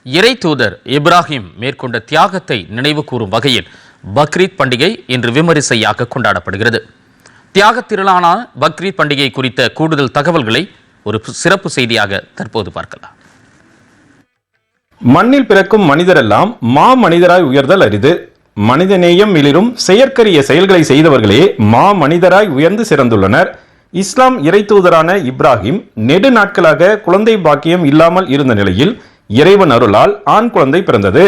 இறை தூதர் இப்ராஹிம் மேற்கொண்ட தியாகத்தை நினைவு கூறும் வகையில் பக்ரீத் பண்டிகை இன்று விமரிசையாக கொண்டாடப்படுகிறது. தியாக திருநாளான பக்ரீத் பண்டிகை குறித்த கூடுதல் தகவல்களை ஒரு சிறப்பு செய்தியாக தற்போது பார்க்கலாம். மண்ணில் பிறக்கும் மனிதரெல்லாம் மனிதராய் உயர்தல் அரிது. மனிதநேயம் மிளிரும் செயற்கரிய செயல்களை செய்தவர்களே மனிதராய் உயர்ந்து சிறந்துள்ளனர். இஸ்லாம் இறை தூதரான இப்ராஹிம் நெடு நாட்களாக குழந்தை பாக்கியம் இல்லாமல் இருந்த நிலையில் இறைவன் அருளால் ஆண் குழந்தை பிறந்தது.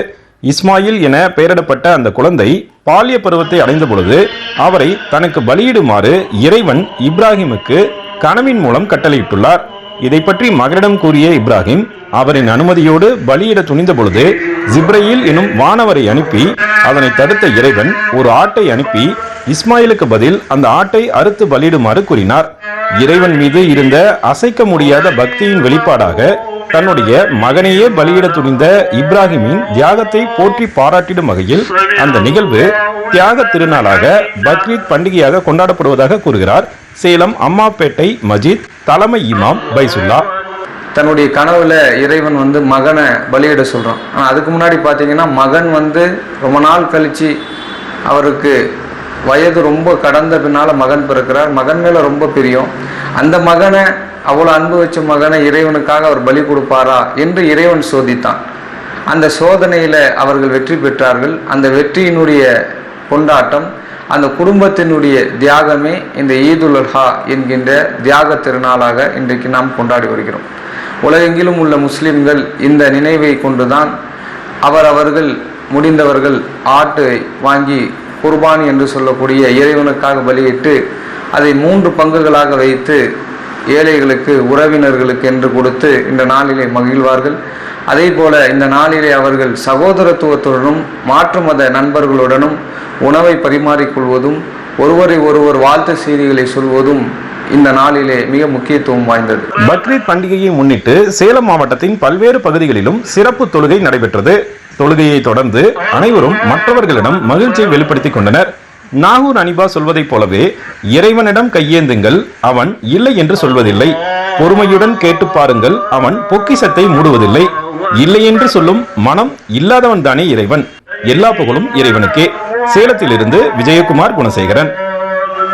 இஸ்மாயில் என பெயரிடப்பட்ட அந்த குழந்தை பாலிய பருவத்தை அடைந்த பொழுது அவரை தனக்கு பலியிடுமாறு இறைவன் இப்ராஹிமுக்கு கனவின் மூலம் கட்டளையிட்டுள்ளார். இதை பற்றி மகனிடம் கூறிய இப்ராஹிம் அவரின் அனுமதியோடு பலியிட துணிந்த பொழுது ஜிப்ரயில் எனும் வானவரை அனுப்பி அதனை தடுத்த இறைவன் ஒரு ஆட்டை அனுப்பி இஸ்மாயிலுக்கு பதில் அந்த ஆட்டை அறுத்து பலியிடுமாறு கூறினார். இறைவன் மீது இருந்த அசைக்க முடியாத பக்தியின் வெளிப்பாடாக தன்னுடைய மகனையே பலியிட துணிந்த இப்ராஹிமின் தியாகத்தை போற்றி பாராட்டிடும் வகையில் அந்த நிகழ்வு தியாக திருநாளாக பக்ரீத் பண்டிகையாக கொண்டாடப்படுவதாக கூறுகிறார் சேலம் அம்மாப்பேட்டை மஜித் தலைமை இமாம் பைசுல்லா. தன்னுடைய கனவுல இறைவன் மகனை பலியிட சொல்றான். அதுக்கு முன்னாடி பார்த்தீங்கன்னா மகன் ரொம்ப நாள் கழிச்சு அவருக்கு வயது ரொம்ப கடந்த பின்னால மகன் பிறக்கிறார். மகன் மேல ரொம்ப பிரியம். அந்த மகனை அவ்வளோ அன்பு வச்ச மகனை இறைவனுக்காக அவர் பலி கொடுப்பாரா என்று இறைவன் சோதித்தான். அந்த சோதனையில அவர்கள் வெற்றி பெற்றார்கள். அந்த வெற்றியினுடைய கொண்டாட்டம், அந்த குடும்பத்தினுடைய தியாகமே இந்த ஈதுல் அல்ஹா என்கின்ற தியாக திருநாளாக இன்றைக்கு நாம் கொண்டாடி வருகிறோம். உலகெங்கிலும் உள்ள முஸ்லிம்கள் இந்த நினைவை கொண்டுதான் அவர்கள் முடிந்தவர்கள் ஆட்டை வாங்கி குர்பானி என்று சொல்லக்கூடிய இறைவனுக்காக பலியிட்டு அதை 3 பங்குகளாக வைத்து ஏழைகளுக்கு உறவினர்களுக்கு என்று கொடுத்து இந்த நாளிலே மகிழ்வார்கள். அதே போல இந்த நாளிலே அவர்கள் சகோதரத்துவத்துடனும் மாற்று மத நண்பர்களுடனும் உணவை பரிமாறிக்கொள்வதும் ஒருவரை ஒருவர் வாழ்த்து செய்திகளை சொல்வதும் இந்த நாளிலே மிக முக்கியத்துவம் வாய்ந்தது. பக்ரீத் பண்டிகையை முன்னிட்டு சேலம் மாவட்டத்தின் பல்வேறு பகுதிகளிலும் சிறப்பு தொழுகை நடைபெற்றது. தொழுகையை தொடர்ந்து அனைவரும் மற்றவர்களிடம் மகிழ்ச்சியை வெளிப்படுத்திக் கொண்டனர். நாகூர் அனிபா சொல்வதைப் போலவே இறைவனிடம் கையேந்துங்கள், அவன் இல்லை என்று சொல்வதில்லை. பொறுமையுடன் கேட்டு பாருங்கள், அவன் பொக்கிஷத்தை மூடுவதில்லை. இல்லை என்று சொல்லும் மனம் இல்லாதவன் தானே இறைவன். எல்லா புகழும் இறைவனுக்கே. சேலத்திலிருந்து விஜயகுமார் குணசேகரன்.